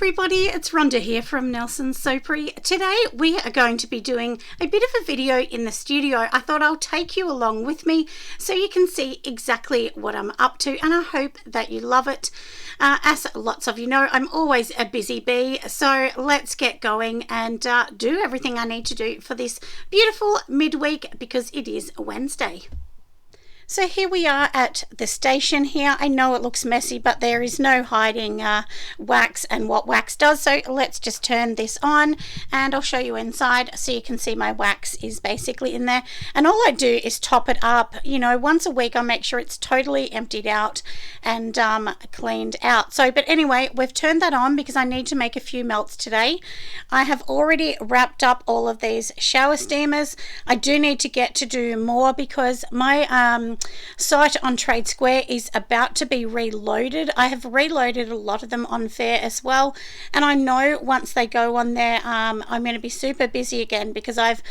everybody, it's Rhonda here from Nelson's Soapery. Today we are going to be doing a bit of a video in the studio. I thought I'll take you along with me so you can see exactly what I'm up to, and I hope that you love it. As lots of you know, I'm always a busy bee, so let's get going and do everything I need to do for this beautiful midweek because it is a Wednesday. So here we are at the station here. I know it looks messy, but there is no hiding wax and what wax does. So let's just turn this on and I'll show you inside so you can see my wax is basically in there. And all I do is top it up, you know, once a week. I make sure it's totally emptied out and cleaned out. So, but anyway, we've turned that on because I need to make a few melts today. I have already wrapped up all of these shower steamers. I do need to get to do more because my site on Trade Square is about to be reloaded. I have reloaded a lot of them on Fair as well, and I know once they go on there I'm going to be super busy again because I've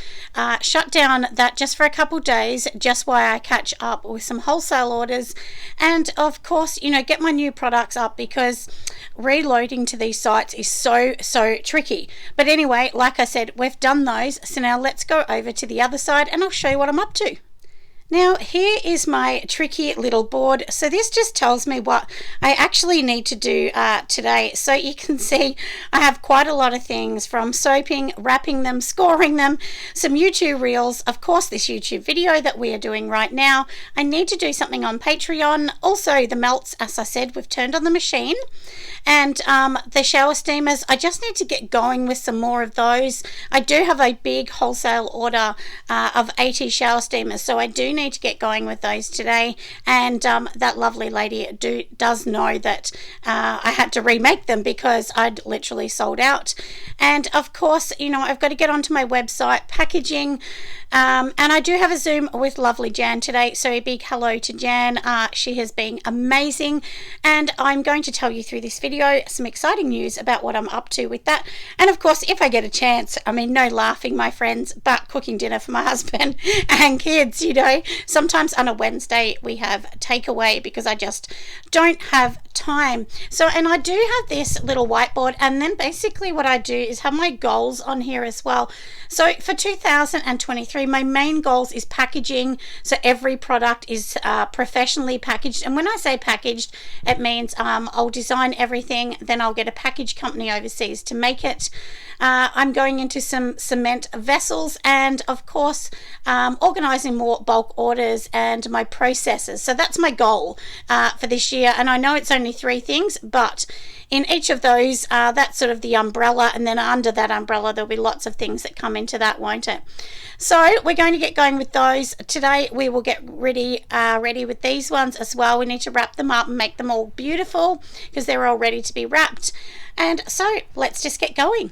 shut down that just for a couple days just while I catch up with some wholesale orders and of course, you know, get my new products up because reloading to these sites is so tricky. But anyway, like I said, we've done those, so now let's go over to the other side and I'll show you what I'm up to. Now here is my tricky little board. So this just tells me what I actually need to do today. So you can see I have quite a lot of things from soaping, wrapping them, scoring them, some YouTube reels, of course this YouTube video that we are doing right now. I need to do something on Patreon. Also the melts, as I said, we've turned on the machine. And the shower steamers, I just need to get going with some more of those. I do have a big wholesale order of 80 shower steamers, so I do need to get going with those today. And that lovely lady does know that I had to remake them because I'd literally sold out. And of course, you know, I've got to get onto my website packaging. And I do have a Zoom with lovely Jan today, so a big hello to Jan. She has been amazing, and I'm going to tell you through this video some exciting news about what I'm up to with that. And of course, if I get a chance, I mean, no laughing, my friends, but cooking dinner for my husband and kids, you know. Sometimes on a Wednesday we have takeaway because I just don't have time. So, and I do have this little whiteboard, and then basically what I do is have my goals on here as well. So for 2023, my main goals is packaging. So every product is professionally packaged. And when I say packaged, it means I'll design everything, then I'll get a package company overseas to make it. I'm going into some cement vessels and of course organizing more bulk orders and my processes. So that's my goal for this year. And I know it's only 3 things, but in each of those, that's sort of the umbrella, and then under that umbrella there'll be lots of things that come into that, won't it? So we're going to get going with those. Today we will get ready with these ones as well. We need to wrap them up and make them all beautiful because they're all ready to be wrapped. And so let's just get going.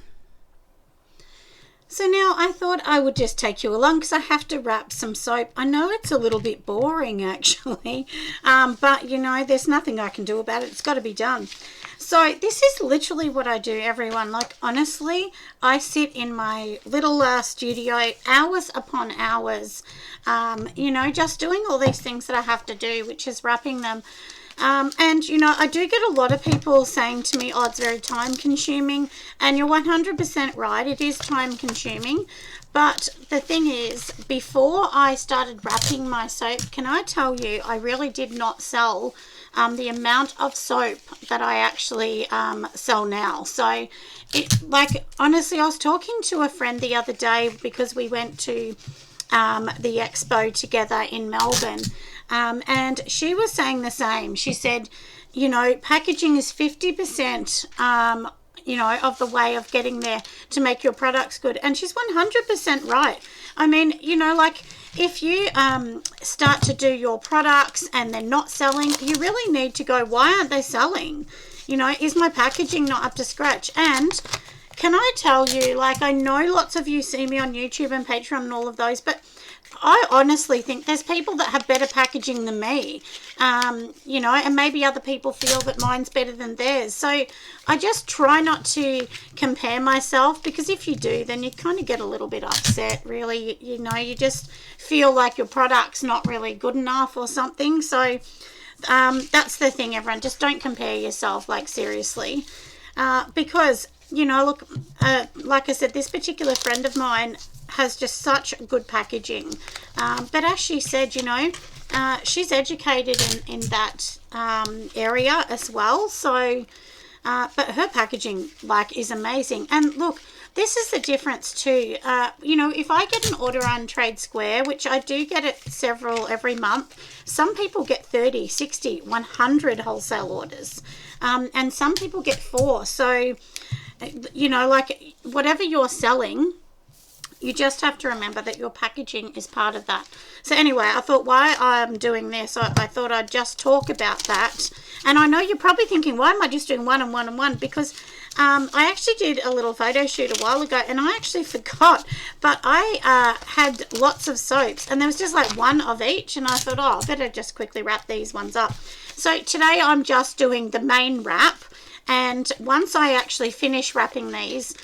So now I thought I would just take you along because I have to wrap some soap. I know it's a little bit boring actually, but you know, there's nothing I can do about it. It's got to be done. So this is literally what I do, everyone. Like honestly, I sit in my little studio hours upon hours, you know, just doing all these things that I have to do, which is wrapping them. And you know, I do get a lot of people saying to me, oh, it's very time consuming, and you're 100% right, it is time consuming. But the thing is, before I started wrapping my soap, can I tell you, I really did not sell the amount of soap that I actually sell now. So it, like, honestly, I was talking to a friend the other day because we went to the expo together in Melbourne. And she was saying the same. She said, you know, packaging is 50%, you know, of the way of getting there to make your products good. And she's 100% right. I mean, you know, like if you start to do your products and they're not selling, you really need to go, why aren't they selling? You know, is my packaging not up to scratch? And can I tell you, like, I know lots of you see me on YouTube and Patreon and all of those, but I honestly think there's people that have better packaging than me, you know, and maybe other people feel that mine's better than theirs. So I just try not to compare myself, because if you do, then you kind of get a little bit upset, really. You know, you just feel like your product's not really good enough or something. So that's the thing, everyone. Just don't compare yourself, like, seriously. because, you know, look, like I said, this particular friend of mine has just such good packaging. But as she said, you know, she's educated in that area as well. So, but her packaging, like, is amazing. And look, this is the difference too. You know, if I get an order on Trade Square, which I do get it several every month, some people get 30, 60, 100 wholesale orders. And some people get 4. So, you know, like, whatever you're selling, you just have to remember that your packaging is part of that. So anyway, I thought while I'm doing this, I thought I'd just talk about that. And I know you're probably thinking, why am I just doing one and one and one? Because I actually did a little photo shoot a while ago and I actually forgot. But I had lots of soaps and there was just like one of each. And I thought, oh, I better just quickly wrap these ones up. So today I'm just doing the main wrap. And once I actually finish wrapping these,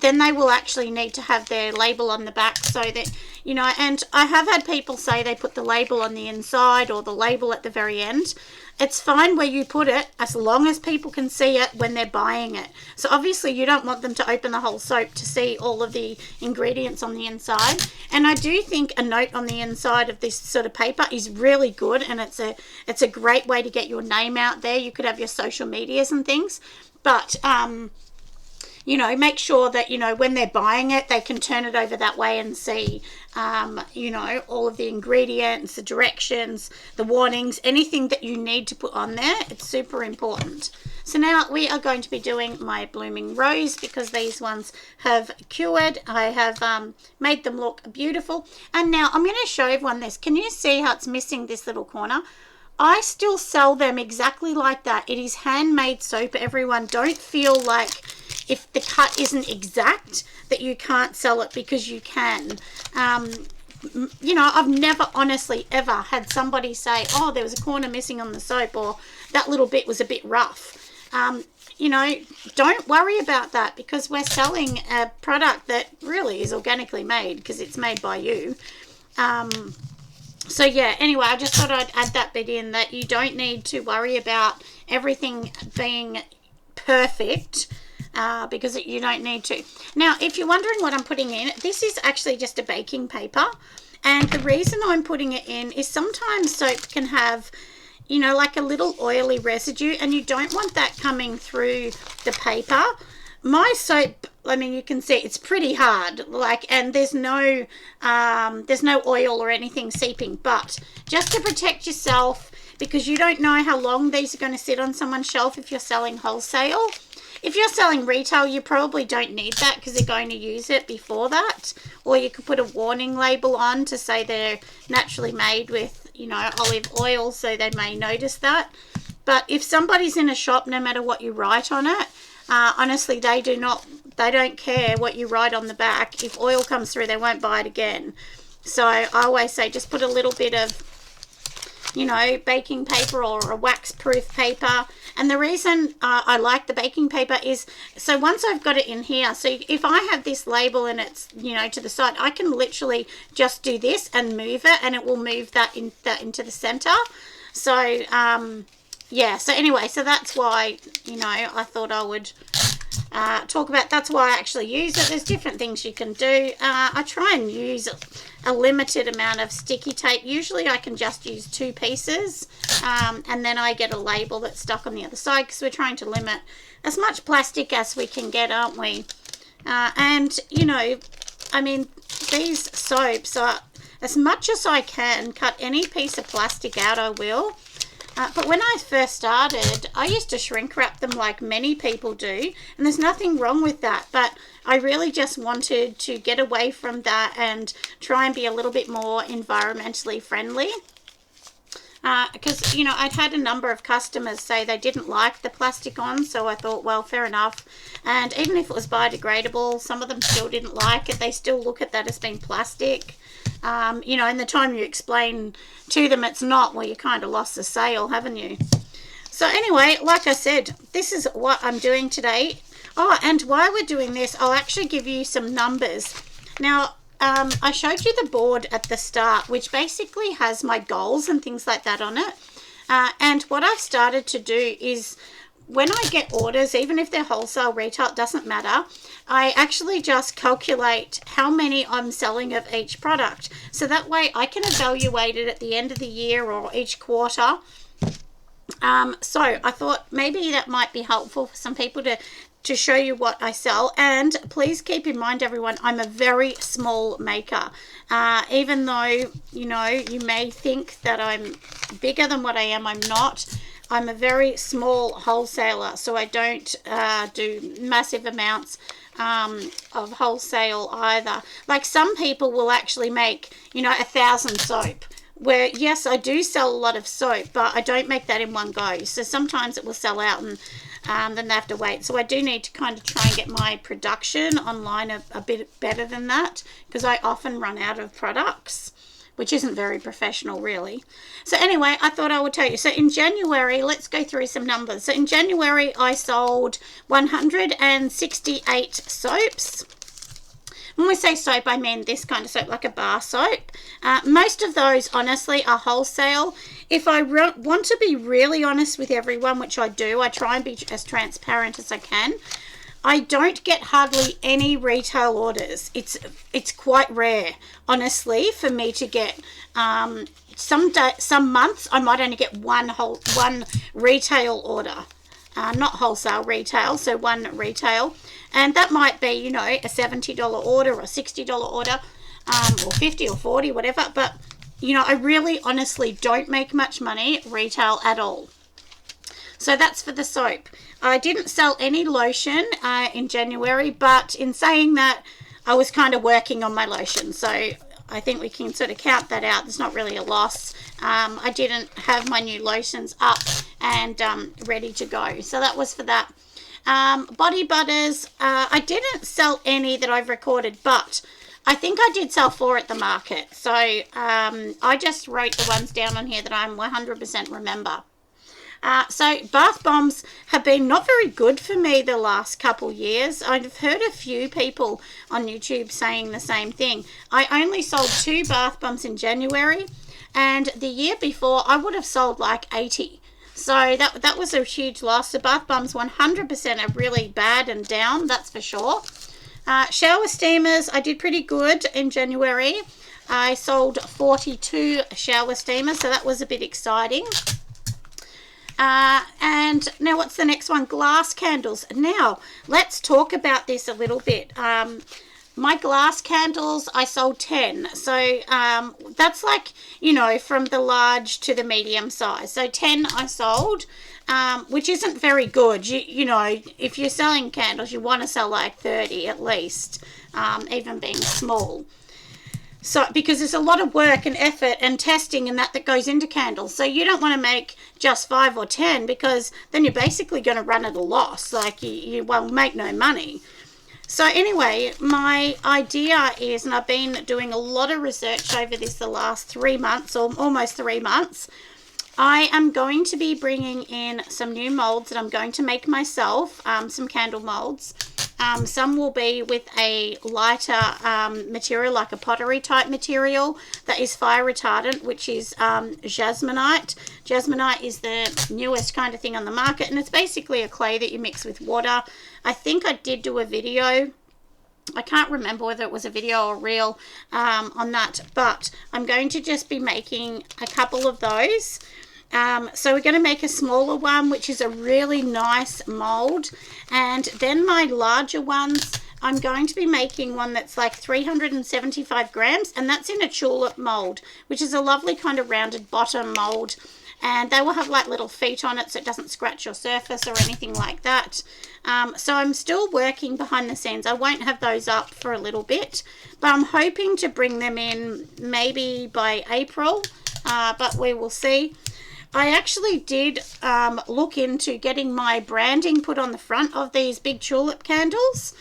then they will actually need to have their label on the back so that, you know, and I have had people say they put the label on the inside or the label at the very end. It's fine where you put it as long as people can see it when they're buying it. So obviously you don't want them to open the whole soap to see all of the ingredients on the inside. And I do think a note on the inside of this sort of paper is really good, and it's a great way to get your name out there. You could have your social medias and things, but you know, make sure that, you know, when they're buying it, they can turn it over that way and see, you know, all of the ingredients, the directions, the warnings, anything that you need to put on there. It's super important. So now we are going to be doing my blooming rose because these ones have cured. I have made them look beautiful. And now I'm going to show everyone this. Can you see how it's missing this little corner? I still sell them exactly like that. It is handmade soap, everyone. Don't feel like if the cut isn't exact that you can't sell it, because you can. You know, I've never honestly ever had somebody say, oh, there was a corner missing on the soap, or that little bit was a bit rough. You know, don't worry about that, because we're selling a product that really is organically made because it's made by you. So yeah, anyway, I just thought I'd add that bit in, that you don't need to worry about everything being perfect, because you don't need to. Now, if you're wondering what I'm putting in, this is actually just a baking paper. And the reason I'm putting it in is sometimes soap can have, you know, like a little oily residue, and you don't want that coming through the paper. My soap, I mean, you can see it's pretty hard, like, and there's no oil or anything seeping. But just to protect yourself, because you don't know how long these are going to sit on someone's shelf if you're selling wholesale. If you're selling retail, you probably don't need that because they're going to use it before that. Or you could put a warning label on to say they're naturally made with, you know, olive oil, so they may notice that. But if somebody's in a shop, no matter what you write on it, honestly, they don't care what you write on the back. If oil comes through, they won't buy it again. So I always say just put a little bit of, you know, baking paper or a wax-proof paper. And the reason I like the baking paper is, so once I've got it in here, so if I have this label and it's, you know, to the side, I can literally just do this and move it, and it will move that into the center. So yeah, so anyway, so that's why, you know, I thought I would talk about, that's why I actually use it. There's different things you can do. I try and use a limited amount of sticky tape. Usually I can just use 2 pieces, and then I get a label that's stuck on the other side, because we're trying to limit as much plastic as we can get, aren't we? And, you know, I mean, these soaps are, as much as I can cut any piece of plastic out, I will. But when I first started, I used to shrink wrap them like many people do, and there's nothing wrong with that, but I really just wanted to get away from that and try and be a little bit more environmentally friendly. Because, you know, I'd had a number of customers say they didn't like the plastic on, so I thought, well, fair enough. And even if it was biodegradable, some of them still didn't like it. They still look at that as being plastic. You know, and the time you explain to them it's not, well, you kind of lost the sale, haven't you? So anyway, like I said, this is what I'm doing today. Oh, and while we're doing this, I'll actually give you some numbers. Now, I showed you the board at the start, which basically has my goals and things like that on it. And what I've started to do is, when I get orders, even if they're wholesale, retail, it doesn't matter. I actually just calculate how many I'm selling of each product. So that way I can evaluate it at the end of the year or each quarter. So I thought maybe that might be helpful for some people to show you what I sell. And please keep in mind, everyone, I'm a very small maker. Even though, you know, you may think that I'm bigger than what I am, I'm not. I'm a very small wholesaler, so I don't do massive amounts of wholesale either. Like some people will actually make, you know, 1,000 soap. Where, yes, I do sell a lot of soap, but I don't make that in one go. So sometimes it will sell out and then they have to wait. So I do need to kind of try and get my production online a bit better than that, because I often run out of products, which isn't very professional really. So anyway, I thought I would tell you. So in January, let's go through some numbers. So in January, I sold 168 soaps. When we say soap, I mean this kind of soap, like a bar soap. Most of those, honestly, are wholesale. If I want to be really honest with everyone, which I do, I try and be as transparent as I can. I don't get hardly any retail orders. It's quite rare, honestly, for me to get. Some months I might only get one retail order. Not wholesale, retail, so one retail. And that might be, you know, a $70 order or a $60 order, or 50 or 40, whatever. But, you know, I really honestly don't make much money retail at all. So that's for the soap. I didn't sell any lotion in January, but in saying that, I was kind of working on my lotion. So I think we can sort of count that out. There's not really a loss. I didn't have my new lotions up and ready to go. So that was for that. Body butters, I didn't sell any that I've recorded, but I think I did sell 4 at the market. So I just wrote the ones down on here that I'm 100% remember. So bath bombs have been not very good for me the last couple years. I've heard a few people on YouTube saying the same thing. I only sold 2 bath bombs in January, and the year before I would have sold like 80. So that was a huge loss. The bath bombs 100% are really bad and down, that's for sure. Shower steamers, I did pretty good in January. I sold 42 shower steamers, so that was a bit exciting. And now what's the next one? Glass candles. Now, let's talk about this a little bit. My glass candles, I sold 10. So that's like, you know, from the large to the medium size. So 10 I sold, which isn't very good. You know, if you're selling candles, you want to sell like 30 at least, even being small. So, because there's a lot of work and effort and testing and that goes into candles. So you don't want to make just 5 or 10, because then you're basically going to run at a loss. Like you won't make no money. So anyway, my idea is, and I've been doing a lot of research over this the last 3 months, or almost 3 months, I am going to be bringing in some new molds that I'm going to make myself, some candle molds. Some will be with a lighter material, like a pottery type material that is fire retardant, which is jasmonite. Jasmonite is the newest kind of thing on the market, and it's basically a clay that you mix with water. I think I did do a video. I can't remember whether it was a video or reel on that, but I'm going to just be making a couple of those. So we're going to make a smaller one, which is a really nice mold, and then my larger ones, I'm going to be making one that's like 375 grams, and that's in a tulip mold, which is a lovely kind of rounded bottom mold, and they will have like little feet on it so it doesn't scratch your surface or anything like that. So I'm still working behind the scenes. I won't have those up for a little bit, but I'm hoping to bring them in maybe by April, but we will see. I actually did look into getting my branding put on the front of these big tulip candles,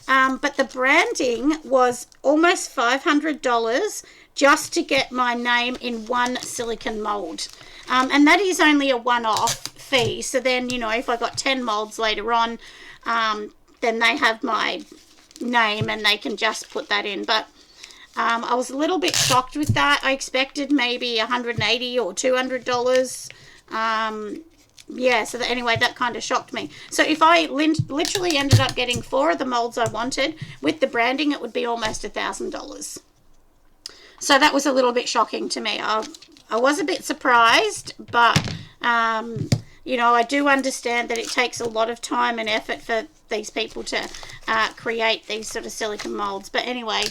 but the branding was almost $500 just to get my name in one silicone mold, and that is only a one-off fee. So then, you know, if I got 10 molds later on, then they have my name and they can just put that in. But I was a little bit shocked with that. I expected maybe $180 or $200 yeah, so anyway, that kind of shocked me. So if I literally ended up getting 4 of the molds I wanted with the branding, it would be almost $1,000. So that was a little bit shocking to me. I was a bit surprised, but you know, I do understand that it takes a lot of time and effort for these people to create these sort of silicone molds. But anyway,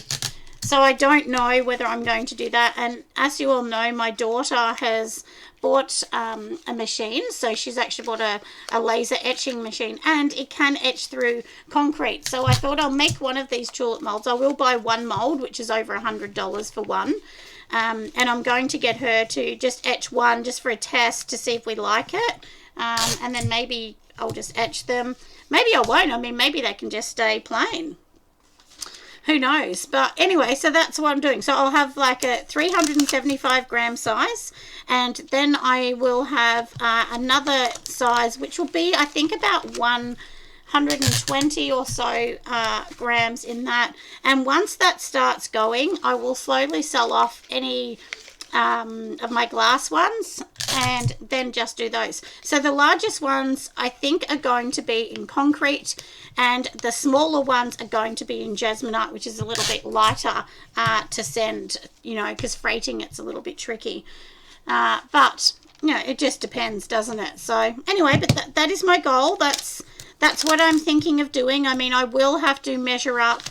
so I don't know whether I'm going to do that. And as you all know, my daughter has bought a machine. So she's actually bought a laser etching machine, and it can etch through concrete. So I thought I'll make one of these tulip molds. I will buy one mold, which is over $100 for one. And I'm going to get her to just etch one just for a test to see if we like it. And then maybe I'll just etch them. Maybe I won't. I mean, maybe they can just stay plain. Who knows? But anyway, so that's what I'm doing. So I'll have like a 375 gram size, and then I will have another size, which will be, I think, about 120 or so grams in that. And once that starts going, I will slowly sell off any of my glass ones and then just do those. So the largest ones I think are going to be in concrete, and the smaller ones are going to be in jasmonite, which is a little bit lighter to send, you know, because freighting it's a little bit tricky. But you know, it just depends, doesn't it? So anyway, but that is my goal. That's what I'm thinking of doing. I mean, I will have to measure up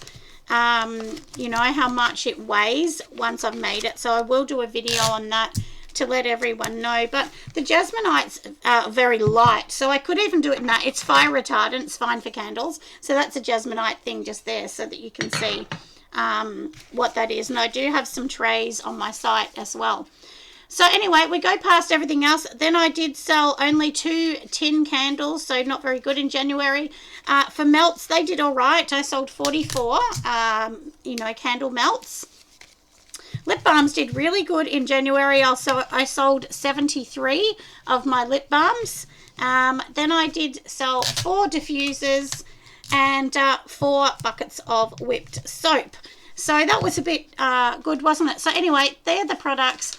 you know, how much it weighs once I've made it. So I will do a video on that to let everyone know. But the jasmonites are very light, so I could even do it in that. It's fire retardant. It's fine for candles. So that's a jasmonite thing just there so that you can see what that is. And I do have some trays on my site as well. So anyway, we go past everything else. Then I did sell only 2 tin candles, so not very good in January. For melts, they did all right. I sold 44, you know, candle melts. Lip balms did really good in January. Also, I sold 73 of my lip balms. Then I did sell 4 diffusers and 4 buckets of whipped soap. So that was a bit good, wasn't it? So anyway, they're the products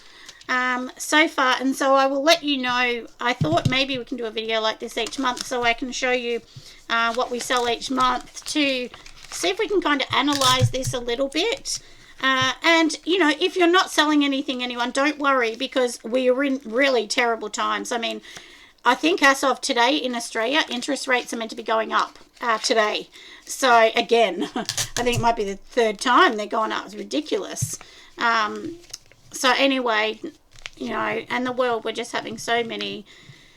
so far, and so I will let you know. I thought maybe we can do a video like this each month so I can show you what we sell each month to see if we can kind of analyze this a little bit. And you know, if you're not selling anything, anyone, don't worry, because we are in really terrible times. I mean, I think as of today in Australia, interest rates are meant to be going up today. So again, I think it might be the 3rd time they're going up. It's ridiculous. So anyway, you know, and the world, we're just having so many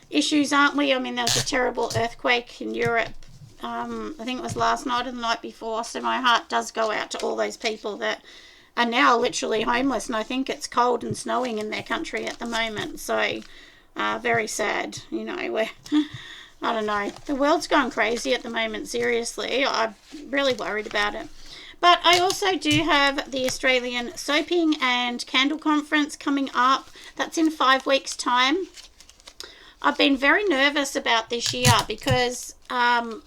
issues, aren't we? I mean, there was a terrible earthquake in Europe. I think it was last night or the night before. So my heart does go out to all those people that are now literally homeless. And I think it's cold and snowing in their country at the moment. So very sad, you know, I don't know. The world's gone crazy at the moment, seriously. I'm really worried about it. But I also do have the Australian Soaping and Candle Conference coming up. That's in 5 weeks' time. I've been very nervous about this year because,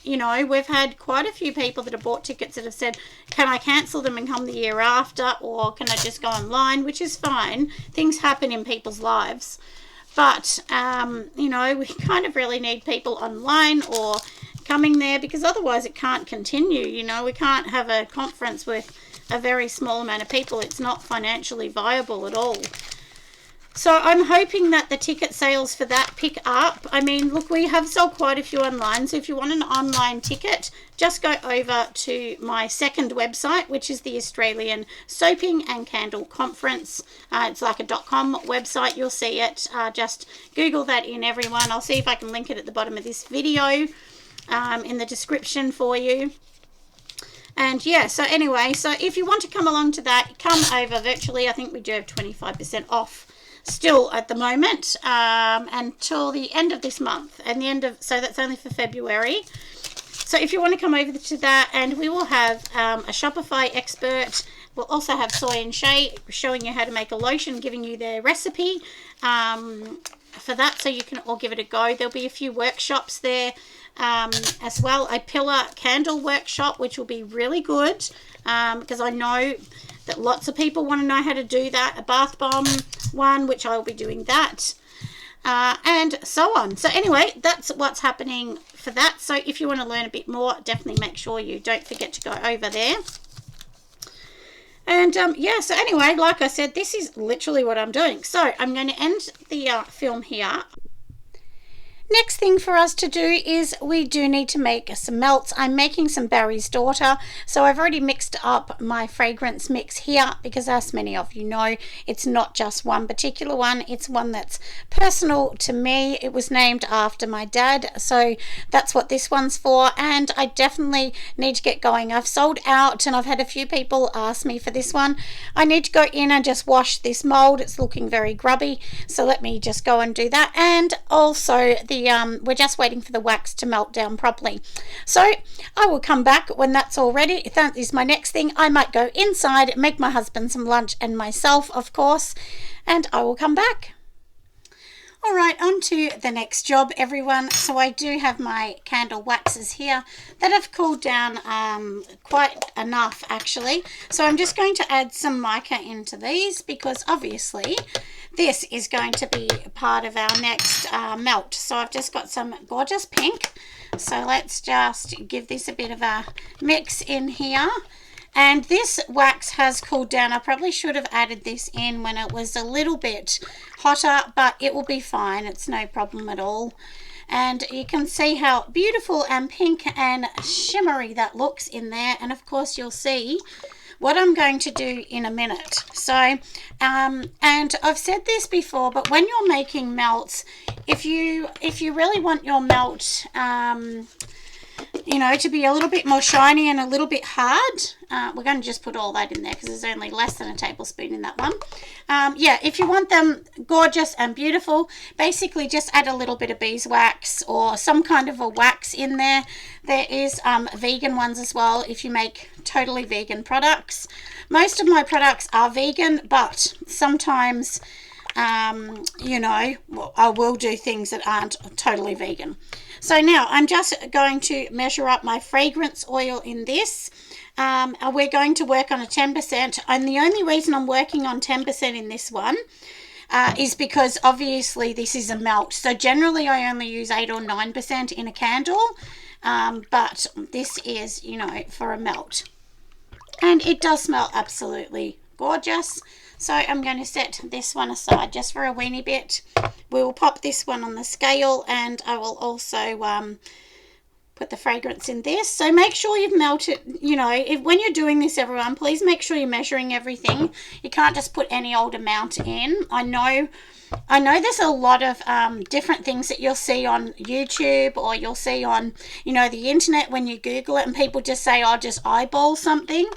you know, we've had quite a few people that have bought tickets that have said, can I cancel them and come the year after, or can I just go online, which is fine. Things happen in people's lives. But, you know, we kind of really need people online or coming there, because otherwise it can't continue. You know, we can't have a conference with a very small amount of people. It's not financially viable at all. So I'm hoping that the ticket sales for that pick up. I mean, look, we have sold quite a few online. So if you want an online ticket, just go over to my second website, which is the Australian Soaping and Candle Conference. It's like a .com website. You'll see it. Just Google that in, everyone. I'll see if I can link it at the bottom of this video. In the description for you. And yeah, so anyway, so if you want to come along to that, come over virtually. I think we do have 25% off still at the moment, until the end of this month, and the end of, so that's only for February. So if you want to come over to that, and we will have a Shopify expert. We'll also have Soy and Shay showing you how to make a lotion, giving you their recipe for that, so you can all give it a go. There'll be a few workshops there as well. A pillar candle workshop, which will be really good, because I know that lots of people want to know how to do that. A bath bomb one, which I will be doing that. and so on. So anyway, that's what's happening for that. So if you want to learn a bit more, definitely make sure you don't forget to go over there. And yeah, so anyway, like I said, this is literally what I'm doing. So I'm going to end the film here. Next thing for us to do is we do need to make some melts. I'm making some Barry's Daughter. So I've already mixed up my fragrance mix here because, as many of you know, it's not just one particular one. It's one that's personal to me. It was named after my dad. So that's what this one's for. And I definitely need to get going. I've sold out and I've had a few people ask me for this one. I need to go in and just wash this mold. It's looking very grubby. So let me just go and do that. And also we're just waiting for the wax to melt down properly. So I will come back when that's all ready. That is my next thing. I might go inside, make my husband some lunch and myself, of course, and I will come back. All right, on to the next job, everyone. So I do have my candle waxes here that have cooled down quite enough, actually. So I'm just going to add some mica into these because obviously this is going to be part of our next melt. So I've just got some gorgeous pink. So let's just give this a bit of a mix in here. And this wax has cooled down. I probably should have added this in when it was a little bit hotter, but it will be fine. It's no problem at all. And you can see how beautiful and pink and shimmery that looks in there. And of course you'll see what I'm going to do in a minute. So, and I've said this before, but when you're making melts, if you really want your melt, you know, to be a little bit more shiny and a little bit hard, we're going to just put all that in there because there's only less than a tablespoon in that one. Yeah, if you want them gorgeous and beautiful, basically just add a little bit of beeswax or some kind of a wax in there. There is vegan ones as well if you make totally vegan products. Most of my products are vegan, but sometimes you know, I will do things that aren't totally vegan. So now I'm just going to measure up my fragrance oil in this. We're going to work on a 10%, and the only reason I'm working on 10% in this one is because obviously this is a melt. So generally I only use 8 or 9% in a candle, but this is, you know, for a melt. And it does smell absolutely gorgeous. So I'm going to set this one aside just for a weeny bit. We will pop this one on the scale, and I will also put the fragrance in this. So make sure you've melted, you know, when you're doing this, everyone, please make sure you're measuring everything. You can't just put any old amount in. I know there's a lot of different things that you'll see on YouTube or you'll see on, you know, the internet when you Google it, and people just say, oh, just eyeball something.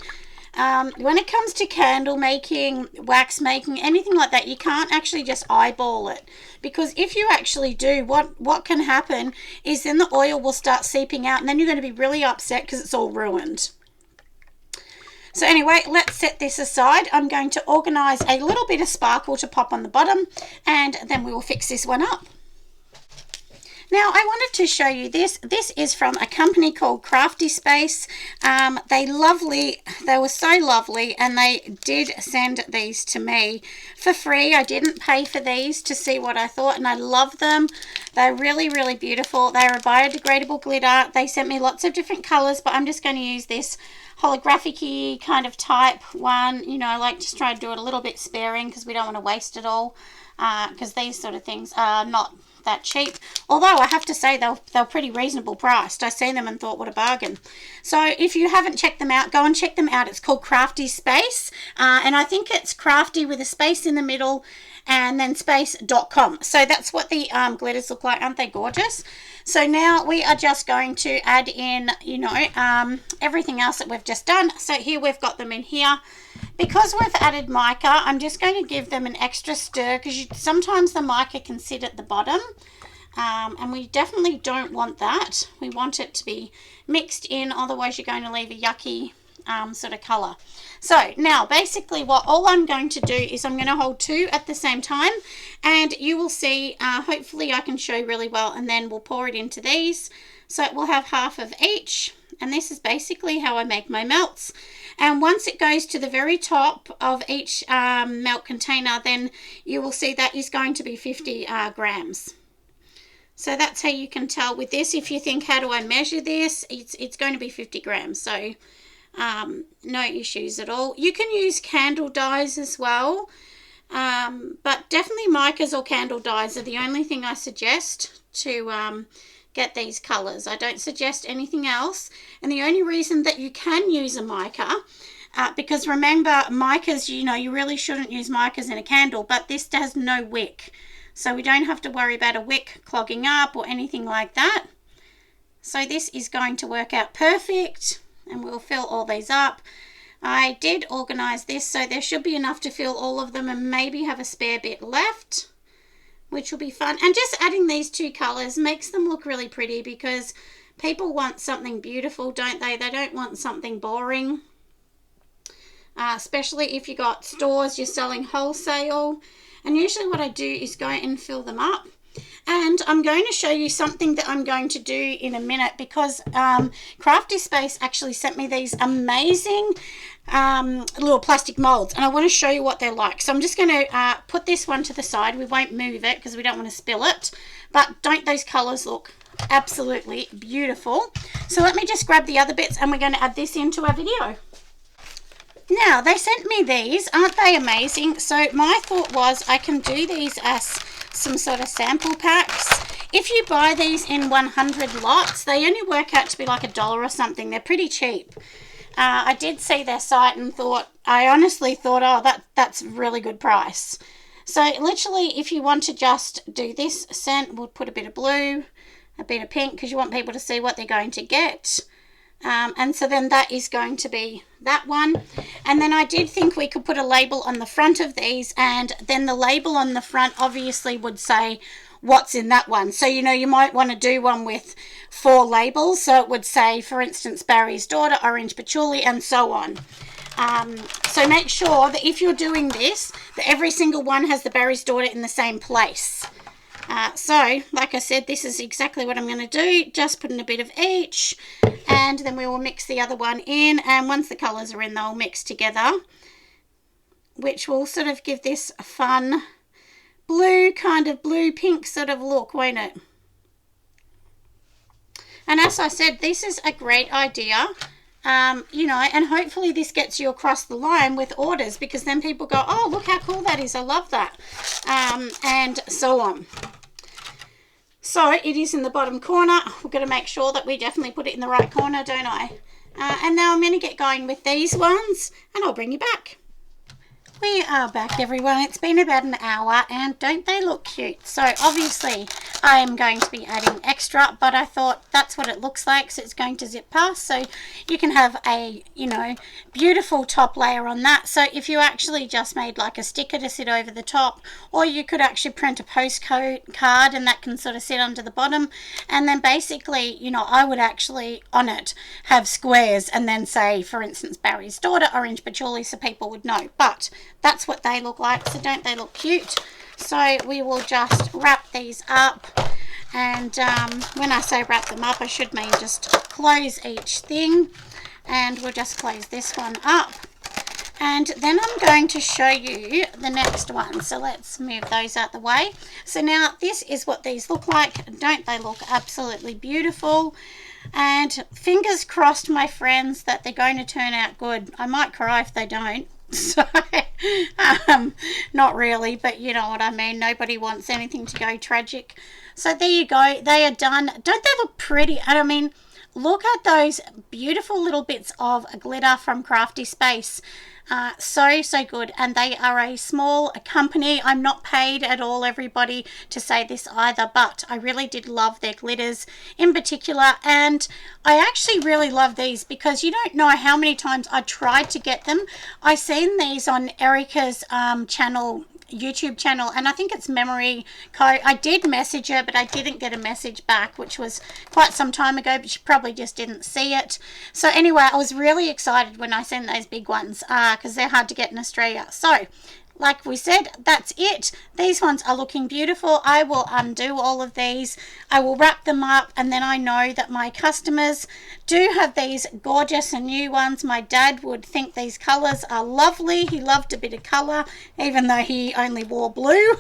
When it comes to candle making, wax making, anything like that, you can't actually just eyeball it, because if you actually do, what can happen is then the oil will start seeping out, and then you're going to be really upset because it's all ruined. So anyway, let's set this aside. I'm going to organize a little bit of sparkle to pop on the bottom, and then we will fix this one up. Now, I wanted to show you this. This is from a company called Crafty Space. They were so lovely, and they did send these to me for free. I didn't pay for these to see what I thought, and I love them. They're really, really beautiful. They're a biodegradable glitter. They sent me lots of different colors, but I'm just going to use this holographic-y kind of type one. You know, I like to try to do it a little bit sparing because we don't want to waste it all, because these sort of things are not that cheap, although I have to say they're pretty reasonable priced. I seen them and thought, what a bargain. So if you haven't checked them out, go and check them out. It's called Crafty Space, and I think it's crafty with a space in the middle and then space.com. So that's what the glitters look like. Aren't they gorgeous? So now we are just going to add in, you know, everything else that we've just done. So here we've got them in here. Because we've added mica, I'm just going to give them an extra stir, because sometimes the mica can sit at the bottom, and we definitely don't want that. We want it to be mixed in, otherwise you're going to leave a yucky sort of colour. So now basically all I'm going to do is I'm going to hold two at the same time, and you will see, hopefully I can show really well, and then we'll pour it into these. So it will have half of each, and this is basically how I make my melts. And once it goes to the very top of each melt container, then you will see that is going to be 50 grams. So that's how you can tell with this. If you think, how do I measure this? It's going to be 50 grams. So no issues at all. You can use candle dyes as well. But definitely micas or candle dyes are the only thing I suggest to get these colours. I don't suggest anything else. And the only reason that you can use a mica, because remember, micas, you really shouldn't use micas in a candle, but this has no wick. So we don't have to worry about a wick clogging up or anything like that. So this is going to work out perfect, and we'll fill all these up. I did organise this, so there should be enough to fill all of them and maybe have a spare bit left, which will be fun. And just adding these two colours makes them look really pretty, because people want something beautiful, don't they? They don't want something boring, especially if you got stores, you're selling wholesale. And usually what I do is go and fill them up. And I'm going to show you something that I'm going to do in a minute, because Crafty Space actually sent me these amazing little plastic molds, and I want to show you what they're like. So I'm just going to put this one to the side. We won't move it because we don't want to spill it, but don't those colors look absolutely beautiful? So let me just grab the other bits, and we're going to add this into our video. Now, they sent me these. Aren't they amazing? So my thought was I can do these as some sort of sample packs. If you buy these in 100 lots, they only work out to be like $1 or something. They're pretty cheap. I did see their site and I honestly thought, oh, that's a really good price. So literally, if you want to just do this scent, we'll put a bit of blue, a bit of pink, because you want people to see what they're going to get. And so then that is going to be that one. And then I did think we could put a label on the front of these, and then the label on the front obviously would say what's in that one. So, you might want to do one with 4 labels. So it would say, for instance, Barry's daughter, orange patchouli, and so on. So make sure that if you're doing this, that every single one has the Barry's daughter in the same place. So, like I said, this is exactly what I'm going to do. Just put in a bit of each, and then we will mix the other one in. And once the colours are in, they'll mix together, which will sort of give this a fun blue, kind of blue-pink sort of look, won't it? And as I said, this is a great idea. And hopefully this gets you across the line with orders, because then people go, oh, look how cool that is. I love that. And so on. So it is in the bottom corner. We've got to make sure that we definitely put it in the right corner, don't I? And now I'm going to get going with these ones, and I'll bring you back. We are back, everyone. It's been about an hour, and don't they look cute? So obviously I am going to be adding extra, but I thought that's what it looks like, so it's going to zip past, so you can have a beautiful top layer on that. So if you actually just made like a sticker to sit over the top, or you could actually print a postcode card, and that can sort of sit under the bottom, and then basically I would actually on it have squares, and then say, for instance, Barry's daughter, orange patchouli, so people would know. But that's what they look like, so don't they look cute? So we will just wrap these up, and when I say wrap them up, I should mean just close each thing, and we'll just close this one up. And then I'm going to show you the next one. So let's move those out the way. So now this is what these look like. Don't they look absolutely beautiful? And fingers crossed, my friends, that they're going to turn out good. I might cry if they don't. So not really, but you know what I mean. Nobody wants anything to go tragic. So there you go. They are done. Don't they look pretty? I mean, look at those beautiful little bits of glitter from Crafty Space. So good. And they are a small company. I'm not paid at all, everybody, to say this either, but I really did love their glitters in particular. And I actually really love these, because you don't know how many times I tried to get them. I seen these on Erica's YouTube channel, and I think it's Memory Co. I did message her, but I didn't get a message back, which was quite some time ago, but she probably just didn't see it. So anyway, I was really excited when I seen those big ones, because they're hard to get in Australia. So like we said, that's it. These ones are looking beautiful. I will undo all of these. I will wrap them up, and then I know that my customers do have these gorgeous and new ones. My dad would think these colours are lovely. He loved a bit of colour, even though he only wore blue,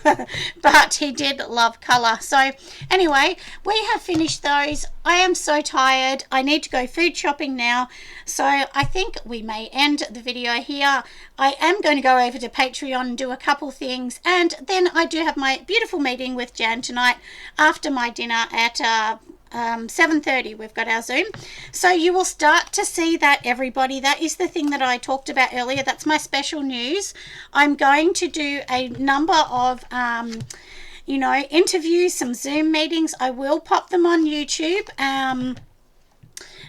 but he did love colour. So anyway, we have finished those. I am so tired. I need to go food shopping now. So I think we may end the video here. I am going to go over to Patreon and do a couple things, and then I do have my beautiful meeting with Jan tonight after my dinner at 7:30. We've got our Zoom, so you will start to see that, everybody. That is the thing that I talked about earlier. That's my special news. I'm going to do a number of interviews, some Zoom meetings. I will pop them on YouTube,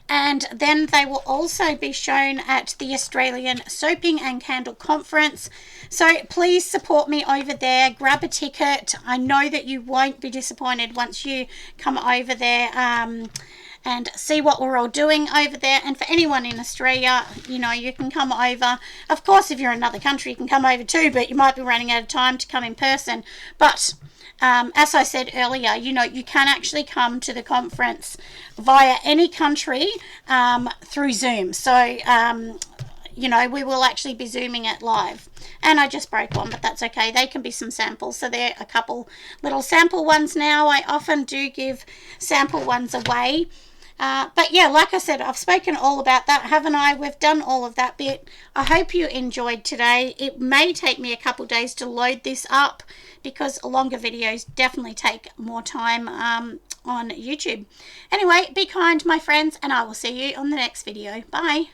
and then they will also be shown at the Australian Soaping and Candle Conference. So please support me over there. Grab a ticket. I know that you won't be disappointed once you come over there and see what we're all doing over there. And for anyone in Australia, you can come over. Of course, if you're in another country, you can come over too, but you might be running out of time to come in person. But as I said earlier, you can actually come to the conference via any country through Zoom. So, we will actually be Zooming it live. And I just broke one, but that's okay. They can be some samples. So there are a couple little sample ones now. I often do give sample ones away. But yeah, like I said, I've spoken all about that, haven't I? We've done all of that bit. I hope you enjoyed today. It may take me a couple days to load this up because longer videos definitely take more time on YouTube. Anyway, be kind, my friends, and I will see you on the next video. Bye.